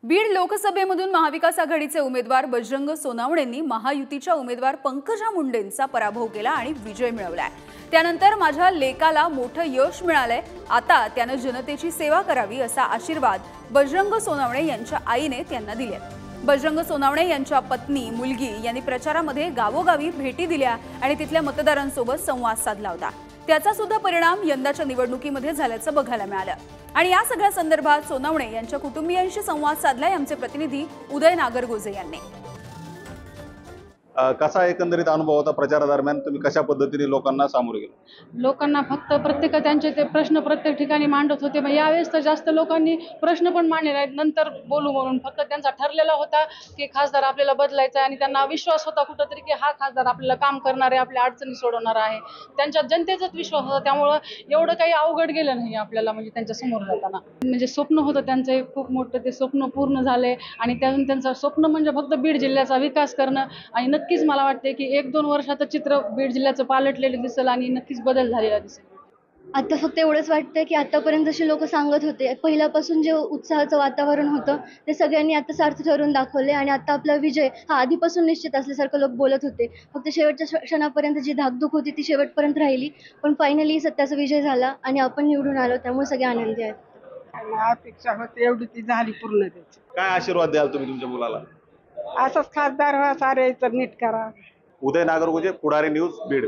बीड लोकसभेमधून महाविकास आघाडीचे उमेदवार बजरंग सोनावणेंनी महायुतीच्या उमेदवार पंकजा मुंडेंचा पराभव केला आणि विजय मिळवलाय। त्यानंतर माझ्या लेकाला मोठं यश मिळालंय, आता त्यानं जनतेची सेवा करावी असा आशीर्वाद बजरंग सोनावणे यांच्या आईने त्यांना दिले। बजरंग सोनावणे यांच्या पत्नी मुलगी यांनी प्रचारामध्ये गावोगावी भेटी दिल्या आणि तिथल्या मतदारांसोबत संवाद साधला होता। त्याचा सुद्धा परिणाम यंदाच्या निवडणुकीमध्ये झाल्याचं बघायला मिळालं। आणि या सगळ्या संदर्भात सोनावणे यांच्या कुटुंबियांशी संवाद साधलाय आमचे प्रतिनिधी उदय नागरगोजे यांनी। कसा एकंदरीत अनुभव होता प्रचारादरम्यान? तुम्ही कशा पद्धतीने लोकांना सामोरे गेला? लोकांना फक्त प्रत्येक त्यांचे ते प्रश्न प्रत्येक ठिकाणी मांडत होते। मग यावेळेस तर जास्त लोकांनी प्रश्न पण मांडले नाहीत, नंतर बोलू म्हणून। फक्त त्यांचा ठरलेला होता की खासदार आपल्याला बदलायचा आणि त्यांना विश्वास होता कुठंतरी की हा खासदार आपल्याला काम करणार आहे, आपल्या अडचणी सोडवणार आहे। त्यांच्या जनतेचाच विश्वास होता, त्यामुळं एवढं काही अवघड गेलं नाही आपल्याला। म्हणजे त्यांच्या समोर जाताना म्हणजे स्वप्न होतं त्यांचं खूप मोठं, ते स्वप्न पूर्ण झाले। आणि त्यातून त्यांचं स्वप्न म्हणजे फक्त बीड जिल्ह्याचा विकास करणं। आणि नक्कीच मला वाटते की 1-2 वर्षात चित्र बीड जिल्ह्याचं पालटलेलं दिसेल आणि नक्कीच बदल झालेला दिसेल। आता फक्त एवढंच वाटतंय की आतापर्यंत जसे लोक सांगत होते, पहिल्यापासून जे उत्साहाचं वातावरण होतं ते सगळ्यांनी आता सार्थ ठरवून दाखवले आणि आता आपला विजय हा आधीपासून निश्चित असल्यासारखं लोक बोलत होते। फक्त शेवटच्या क्षणापर्यंत जी धाकधूक होती ती शेवटपर्यंत राहिली, पण फायनली सत्याचा विजय झाला आणि आपण निवडून आलो, त्यामुळे सगळे आनंदी आहेत। अपेक्षा होती एवढी ती झाली पूर्ण त्याची। काय आशीर्वाद द्याल तुम्ही तुमच्या मुलाला? असंच खासदार व्हा, साऱ्याचं नीट करा। उदय नागरगोजे, पुढारी न्यूज, बीड।